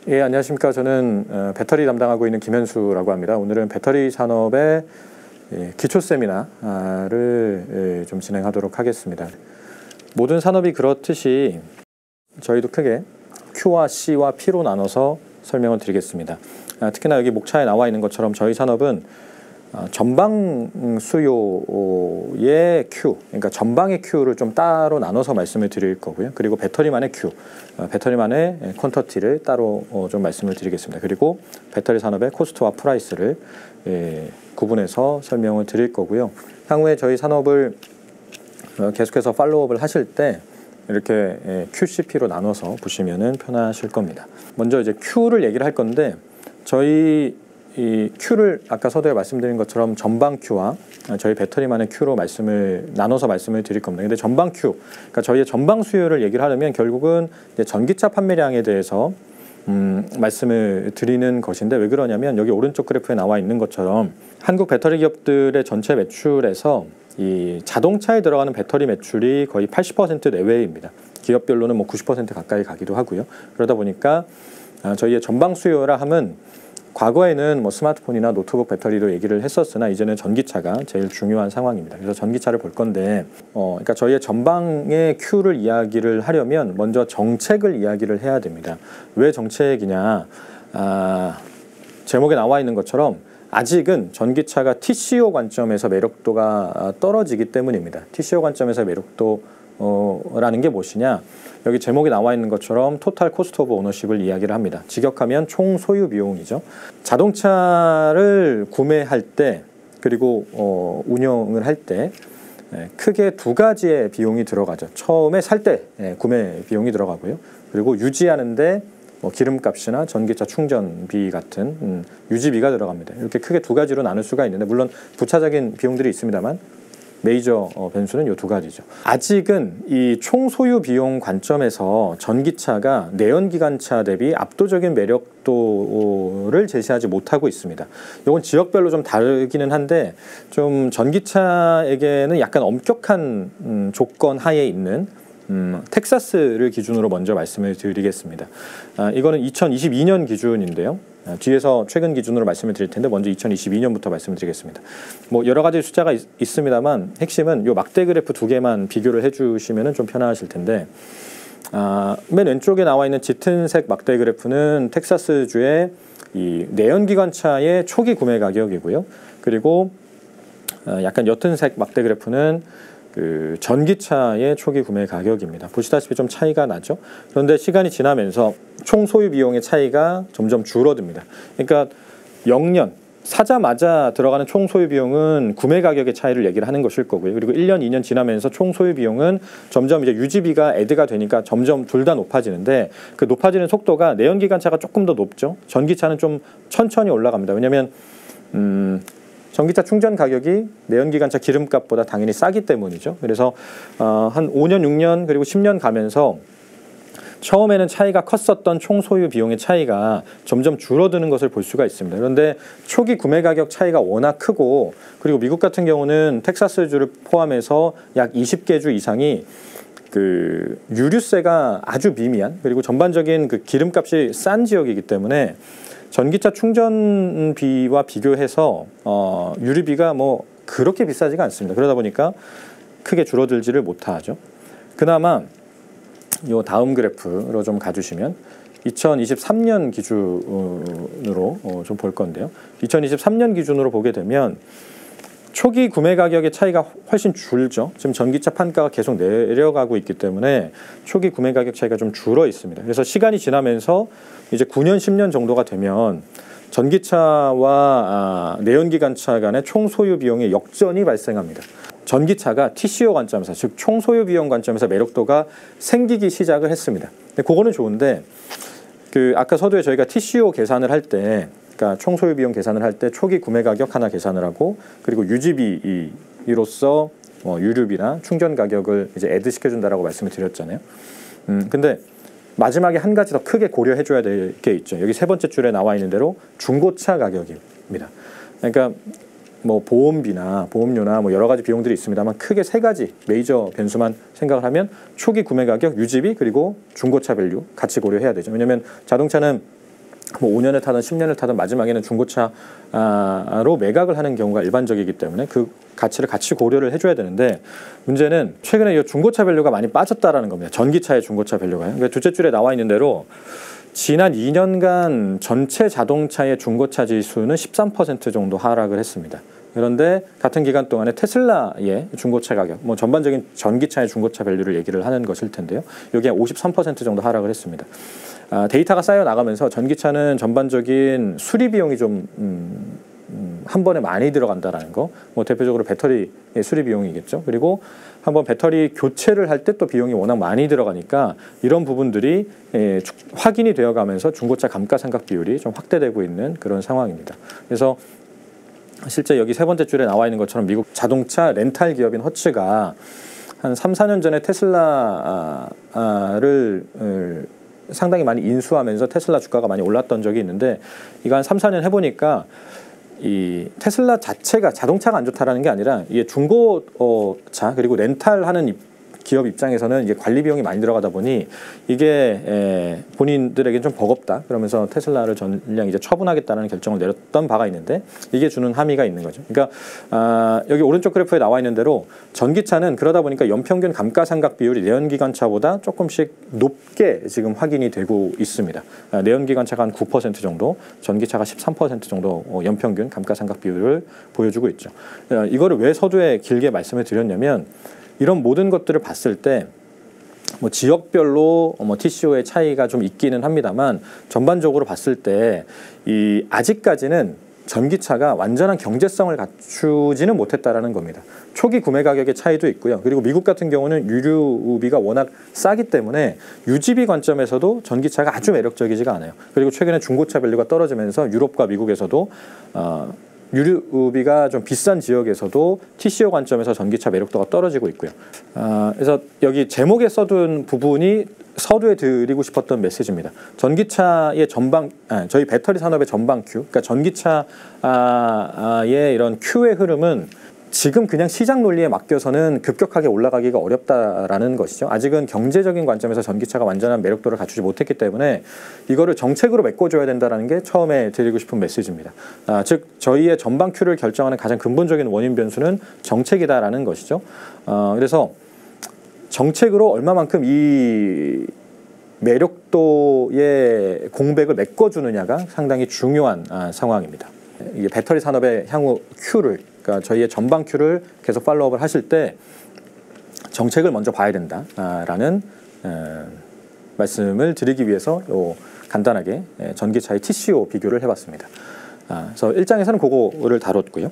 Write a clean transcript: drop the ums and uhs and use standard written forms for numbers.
예, 안녕하십니까. 저는 배터리 담당하고 있는 김현수라고 합니다. 오늘은 배터리 산업의 기초 세미나를 좀 진행하도록 하겠습니다. 모든 산업이 그렇듯이 저희도 크게 Q와 C와 P로 나눠서 설명을 드리겠습니다. 특히나 여기 목차에 나와 있는 것처럼 저희 산업은 전방 수요의 Q, 그러니까 전방의 Q를 좀 따로 나눠서 말씀을 드릴 거고요. 그리고 배터리만의 Q, 배터리만의 퀀터티를 따로 좀 말씀을 드리겠습니다. 그리고 배터리 산업의 코스트와 프라이스를 구분해서 설명을 드릴 거고요. 향후에 저희 산업을 계속해서 팔로우업을 하실 때 이렇게 QCP로 나눠서 보시면은 편하실 겁니다. 먼저 이제 Q를 얘기를 할 건데 저희 이 Q를 아까 서두에 말씀드린 것처럼 전방 Q와 저희 배터리만의 Q로 나눠서 말씀을 드릴 겁니다. 근데 전방 Q, 그러니까 저희의 전방 수요를 얘기를 하려면 결국은 이제 전기차 판매량에 대해서 말씀을 드리는 것인데, 왜 그러냐면 여기 오른쪽 그래프에 나와 있는 것처럼 한국 배터리 기업들의 전체 매출에서 이 자동차에 들어가는 배터리 매출이 거의 80% 내외입니다. 기업별로는 뭐 90% 가까이 가기도 하고요. 그러다 보니까 저희의 전방 수요라 함은 과거에는 뭐 스마트폰이나 노트북 배터리도 얘기를 했었으나 이제는 전기차가 제일 중요한 상황입니다. 그래서 전기차를 볼 건데, 그러니까 저희의 전방의 Q를 이야기를 하려면 먼저 정책을 이야기를 해야 됩니다. 왜 정책이냐? 제목에 나와 있는 것처럼 아직은 전기차가 TCO 관점에서 매력도가 떨어지기 때문입니다. TCO 관점에서 매력도라는 게 무엇이냐? 여기 제목에 나와 있는 것처럼 토탈 코스트 오브 오너십을 이야기를 합니다. 직역하면 총 소유 비용이죠. 자동차를 구매할 때 그리고 운영을 할 때 크게 두 가지의 비용이 들어가죠. 처음에 살 때 구매 비용이 들어가고요. 그리고 유지하는데 기름값이나 전기차 충전비 같은 유지비가 들어갑니다. 이렇게 크게 두 가지로 나눌 수가 있는데, 물론 부차적인 비용들이 있습니다만 메이저 변수는 이 두 가지죠. 아직은 이 총소유 비용 관점에서 전기차가 내연기관차 대비 압도적인 매력도를 제시하지 못하고 있습니다. 이건 지역별로 좀 다르기는 한데, 좀 전기차에게는 약간 엄격한 조건 하에 있는 텍사스를 기준으로 먼저 말씀을 드리겠습니다. 이거는 2022년 기준인데요. 뒤에서 최근 기준으로 말씀을 드릴 텐데 먼저 2022년부터 말씀을 드리겠습니다. 뭐 여러 가지 숫자가 있습니다만 핵심은 요 막대 그래프 두 개만 비교를 해주시면 좀 편하실 텐데, 맨 왼쪽에 나와 있는 짙은색 막대 그래프는 텍사스주의 이 내연기관차의 초기 구매 가격이고요. 그리고 약간 옅은색 막대 그래프는 그 전기차의 초기 구매 가격입니다. 보시다시피 좀 차이가 나죠. 그런데 시간이 지나면서 총 소유 비용의 차이가 점점 줄어듭니다. 그러니까 0년 사자마자 들어가는 총 소유 비용은 구매 가격의 차이를 얘기를 하는 것일 거고요. 그리고 1년, 2년 지나면서 총 소유 비용은 점점 이제 유지비가 애드가 되니까 점점 둘 다 높아지는데, 그 높아지는 속도가 내연기관차가 조금 더 높죠. 전기차는 좀 천천히 올라갑니다. 왜냐하면 전기차 충전 가격이 내연기관차 기름값보다 당연히 싸기 때문이죠. 그래서 한 5년, 6년 그리고 10년 가면서 처음에는 차이가 컸었던 총 소유 비용의 차이가 점점 줄어드는 것을 볼 수가 있습니다. 그런데 초기 구매 가격 차이가 워낙 크고, 그리고 미국 같은 경우는 텍사스주를 포함해서 약 20개 주 이상이 그 유류세가 아주 미미한, 그리고 전반적인 그 기름값이 싼 지역이기 때문에 전기차 충전비와 비교해서 유류비가 뭐 그렇게 비싸지가 않습니다. 그러다 보니까 크게 줄어들지를 못하죠. 그나마 요 다음 그래프로 좀 가주시면 2023년 기준으로 좀 볼 건데요. 2023년 기준으로 보게 되면 초기 구매 가격의 차이가 훨씬 줄죠. 지금 전기차 판가가 계속 내려가고 있기 때문에 초기 구매 가격 차이가 좀 줄어 있습니다. 그래서 시간이 지나면서 이제 9년, 10년 정도가 되면 전기차와 내연기관차 간의 총 소유 비용의 역전이 발생합니다. 전기차가 TCO 관점에서, 즉 총 소유 비용 관점에서 매력도가 생기기 시작을 했습니다. 근데 그거는 좋은데, 그 아까 서두에 저희가 TCO 계산을 할 때, 그러니까 총 소유 비용 계산을 할 때 초기 구매 가격 하나 계산을 하고, 그리고 유지비로서 유류비나 충전 가격을 이제 애드 시켜준다라고 말씀을 드렸잖아요. 근데 마지막에 한 가지 더 크게 고려해줘야 될 게 있죠. 여기 세 번째 줄에 나와 있는 대로 중고차 가격입니다. 그러니까 뭐 보험비나 보험료나 뭐 여러 가지 비용들이 있습니다만 크게 세 가지 메이저 변수만 생각을 하면 초기 구매 가격, 유지비, 그리고 중고차 밸류 같이 고려해야 되죠. 왜냐하면 자동차는 뭐 5년을 타든 10년을 타든 마지막에는 중고차로 매각을 하는 경우가 일반적이기 때문에 그 가치를 같이 고려를 해줘야 되는데, 문제는 최근에 이 중고차 밸류가 많이 빠졌다라는 겁니다. 전기차의 중고차 밸류가요. 그러니까 둘째 줄에 나와 있는 대로 지난 2년간 전체 자동차의 중고차 지수는 13% 정도 하락을 했습니다. 그런데 같은 기간 동안에 테슬라의 중고차 가격, 뭐 전반적인 전기차의 중고차 밸류를 얘기를 하는 것일 텐데요. 여기에 53% 정도 하락을 했습니다. 데이터가 쌓여 나가면서 전기차는 전반적인 수리 비용이 좀 한 번에 많이 들어간다라는 거, 뭐 대표적으로 배터리 수리 비용이겠죠. 그리고 한번 배터리 교체를 할 때 또 비용이 워낙 많이 들어가니까 이런 부분들이 확인이 되어가면서 중고차 감가상각 비율이 좀 확대되고 있는 그런 상황입니다. 그래서 실제 여기 세 번째 줄에 나와 있는 것처럼 미국 자동차 렌탈 기업인 허츠가 한 3, 4년 전에 테슬라를 상당히 많이 인수하면서 테슬라 주가가 많이 올랐던 적이 있는데, 이거 한 3, 4년 해보니까 이 테슬라 자체가 자동차가 안 좋다라는 게 아니라 이게 중고차 그리고 렌탈하는 기업 입장에서는 이게 관리 비용이 많이 들어가다 보니 이게 본인들에겐 좀 버겁다. 그러면서 테슬라를 전량 이제 처분하겠다는 결정을 내렸던 바가 있는데, 이게 주는 함의가 있는 거죠. 그러니까 여기 오른쪽 그래프에 나와 있는 대로 전기차는 그러다 보니까 연평균 감가상각 비율이 내연기관차보다 조금씩 높게 지금 확인이 되고 있습니다. 내연기관차가 한 9% 정도, 전기차가 13% 정도 연평균 감가상각 비율을 보여주고 있죠. 이거를 왜 서두에 길게 말씀을 드렸냐면, 이런 모든 것들을 봤을 때 뭐 지역별로 뭐 TCO의 차이가 좀 있기는 합니다만, 전반적으로 봤을 때 이 아직까지는 전기차가 완전한 경제성을 갖추지는 못했다라는 겁니다. 초기 구매 가격의 차이도 있고요. 그리고 미국 같은 경우는 유류비가 워낙 싸기 때문에 유지비 관점에서도 전기차가 아주 매력적이지가 않아요. 그리고 최근에 중고차 밸류가 떨어지면서 유럽과 미국에서도 유류비가 좀 비싼 지역에서도 TCO 관점에서 전기차 매력도가 떨어지고 있고요. 그래서 여기 제목에 써둔 부분이 서두에 드리고 싶었던 메시지입니다. 전기차의 저희 배터리 산업의 전방 큐, 그러니까 전기차의 이런 큐의 흐름은 지금 그냥 시장 논리에 맡겨서는 급격하게 올라가기가 어렵다라는 것이죠. 아직은 경제적인 관점에서 전기차가 완전한 매력도를 갖추지 못했기 때문에 이거를 정책으로 메꿔줘야 된다는 게 처음에 드리고 싶은 메시지입니다. 즉 저희의 전방 큐를 결정하는 가장 근본적인 원인 변수는 정책이다라는 것이죠. 그래서 정책으로 얼마만큼 이 매력도의 공백을 메꿔주느냐가 상당히 중요한 상황입니다. 이게 배터리 산업의 향후 큐를, 그러니까 저희의 전방 큐를 계속 팔로우업을 하실 때 정책을 먼저 봐야 된다라는 말씀을 드리기 위해서 간단하게 전기차의 TCO 비교를 해봤습니다. 그래서 1장에서는 그거를 다뤘고요.